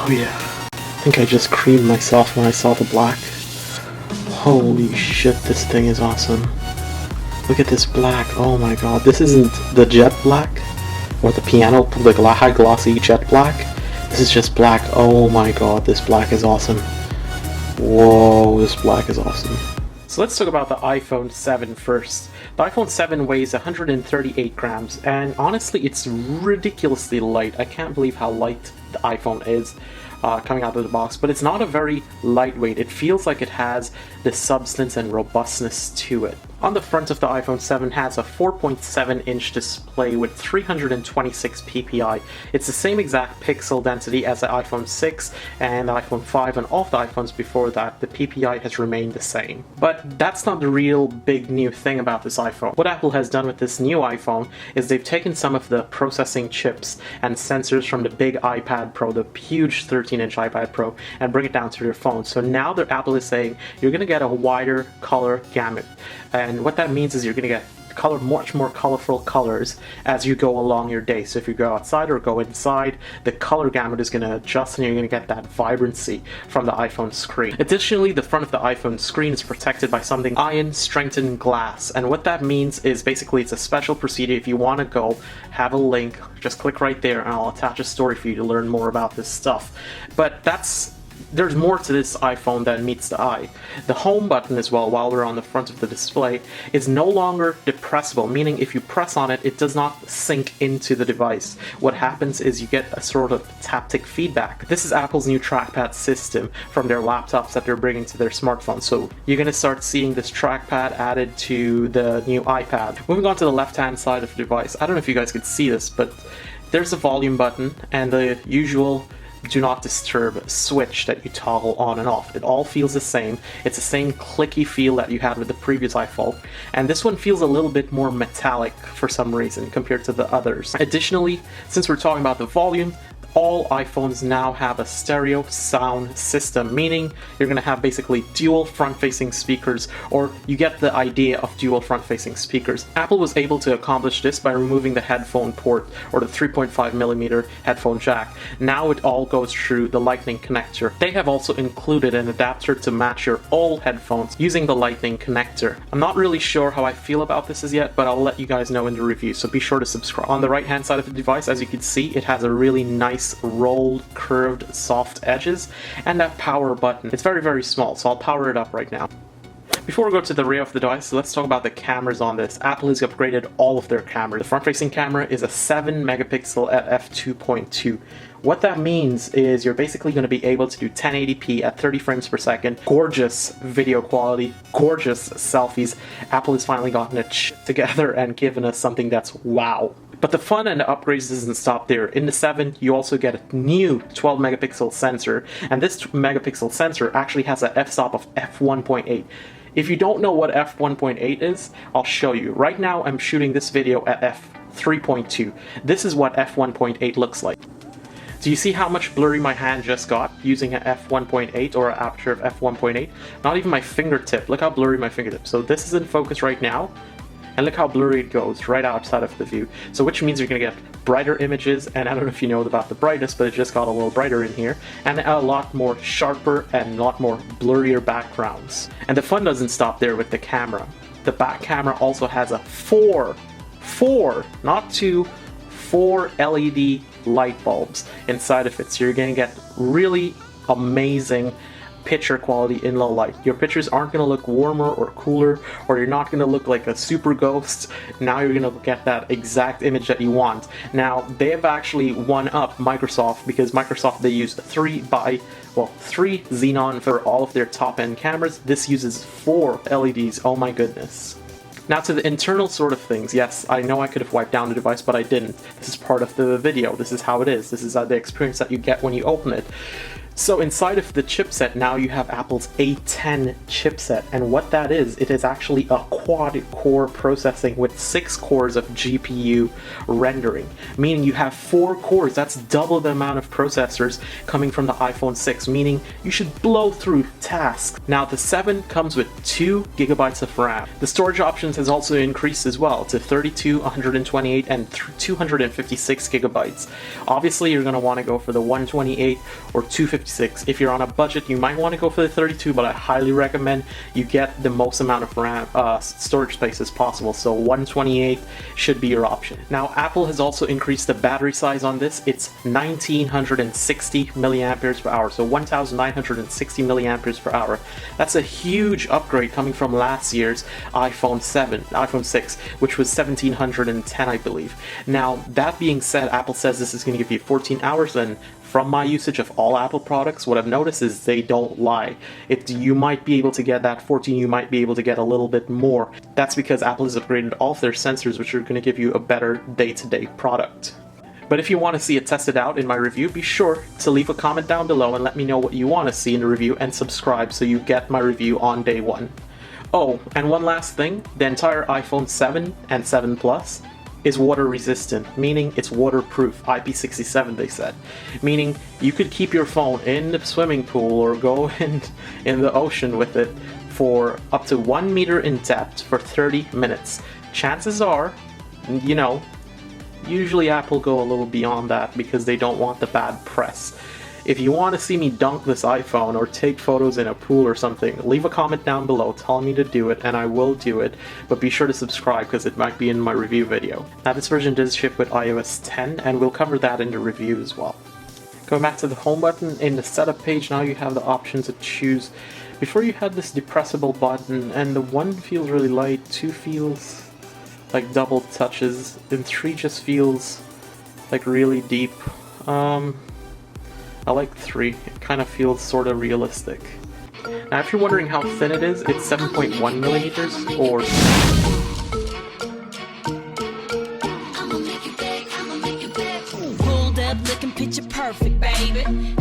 Oh yeah. I think I just creamed myself when I saw the black. Holy shit, this thing is awesome. Look at this black. Oh my god. This isn't the jet black or the piano, the high glossy jet black. This is just black. Oh my god, this black is awesome. Whoa, this black is awesome. So let's talk about the iPhone 7 first. The iPhone 7 weighs 138 grams, and honestly, it's ridiculously light. I can't believe how light the iPhone is coming out of the box, but it's not a very lightweight. It feels like it has the substance and robustness to it. On the front of the iPhone 7 has a 4.7-inch display with 326 ppi. It's the same exact pixel density as the iPhone 6 and the iPhone 5, and all of the iPhones before that, the ppi has remained the same. But that's not the real big new thing about this iPhone. What Apple has done with this new iPhone is they've taken some of the processing chips and sensors from the big iPad Pro, the huge 13-inch iPad Pro, and bring it down to their phone. So now Apple is saying you're going to get a wider color gamut. And what that means is you're going to get much more colorful colors as you go along your day. So if you go outside or go inside, the color gamut is going to adjust and you're going to get that vibrancy from the iPhone screen. Additionally, the front of the iPhone screen is protected by something ion strengthened glass. And what that means is basically it's a special procedure. If you want to go have a link, just click right there and I'll attach a story for you to learn more about this stuff. But there's more to this iPhone than meets the eye. The home button as well, while we're on the front of the display, is no longer depressible, meaning if you press on it, it does not sink into the device. What happens is you get a sort of haptic feedback. This is Apple's new trackpad system from their laptops that they're bringing to their smartphones. So you're going to start seeing this trackpad added to the new iPad. Moving on to the left-hand side of the device, I don't know if you guys could see this, but there's a volume button and the usual do not disturb switch that you toggle on and off. It all feels the same. It's the same clicky feel that you had with the previous iPhone, and this one feels a little bit more metallic for some reason compared to the others. Additionally, since we're talking about the volume, all iPhones now have a stereo sound system, meaning you're going to have basically dual front-facing speakers, or you get the idea of dual front-facing speakers. Apple was able to accomplish this by removing the headphone port, or the 3.5mm headphone jack. Now it all goes through the Lightning connector. They have also included an adapter to match your old headphones using the Lightning connector. I'm not really sure how I feel about this as yet, but I'll let you guys know in the review, so be sure to subscribe. On the right-hand side of the device, as you can see, it has a really nice rolled, curved, soft edges, and that power button. It's very, very small, so I'll power it up right now. Before we go to the rear of the device, let's talk about the cameras on this. Apple has upgraded all of their cameras. The front-facing camera is a 7-megapixel at f2.2. What that means is you're basically going to be able to do 1080p at 30 frames per second, gorgeous video quality, gorgeous selfies. Apple has finally gotten it together and given us something that's wow. But the fun and the upgrades doesn't stop there. In the 7, you also get a new 12-megapixel sensor, and this megapixel sensor actually has a f-stop of f1.8. If you don't know what f1.8 is, I'll show you. Right now, I'm shooting this video at f3.2. This is what f1.8 looks like. Do you see how much blurry my hand just got using an f1.8 or an aperture of f1.8? Not even my fingertip. Look how blurry my fingertip. So this is in focus right now. And look how blurry it goes right outside of the view. So which means you're going to get brighter images, and I don't know if you know about the brightness, but it just got a little brighter in here, and a lot more sharper and a lot more blurrier backgrounds. And the fun doesn't stop there with the camera. The back camera also has a four, not two, 4 LED light bulbs inside of it. So you're going to get really amazing picture quality in low light. Your pictures aren't going to look warmer or cooler, or you're not going to look like a super ghost. Now you're going to get that exact image that you want. Now they have actually one up Microsoft, because Microsoft, they use 3 xenon for all of their top-end cameras. This uses 4 LEDs. Oh my goodness. Now to the internal sort of things. Yes, I know I could have wiped down the device, but I didn't. This is part of the video. This is how it is. This is the experience that you get when you open it. So inside of the chipset, now you have Apple's A10 chipset, and what that is, it is actually a quad-core processing with 6 cores of GPU rendering, meaning you have 4 cores. That's double the amount of processors coming from the iPhone 6, meaning you should blow through tasks. Now the 7 comes with 2 gigabytes of RAM. The storage options has also increased as well to 32, 128, and 256 gigabytes. Obviously, you're going to want to go for the 128 or 256. If you're on a budget, you might want to go for the 32, but I highly recommend you get the most amount of RAM storage space as possible. So 128 should be your option. Now, Apple has also increased the battery size on this. It's 1960 milliamperes per hour, so 1960 milliamperes per hour. That's a huge upgrade coming from last year's iPhone 6, which was 1710, I believe. Now, that being said, Apple says this is going to give you 14 hours, and from my usage of all Apple products, what I've noticed is they don't lie. You might be able to get that 14, you might be able to get a little bit more. That's because Apple has upgraded all of their sensors, which are going to give you a better day-to-day product. But if you want to see it tested out in my review, be sure to leave a comment down below and let me know what you want to see in the review, and subscribe so you get my review on day one. Oh, and one last thing, the entire iPhone 7 and 7 Plus is water resistant, meaning it's waterproof, IP67 they said, meaning you could keep your phone in the swimming pool or go in the ocean with it for up to 1 meter in depth for 30 minutes. Chances are, you know, usually Apple go a little beyond that because they don't want the bad press. If you want to see me dunk this iPhone or take photos in a pool or something, leave a comment down below telling me to do it, and I will do it, but be sure to subscribe because it might be in my review video. Now, this version does ship with iOS 10, and we'll cover that in the review as well. Going back to the home button, in the setup page, now you have the options to choose. Before you had this depressible button, and the 1 feels really light, 2 feels like double touches, and 3 just feels like really deep. I like 3, it kind of feels sort of realistic. Now if you're wondering how thin it is, it's 7.1 millimeters, or... Pulled up looking picture perfect, baby.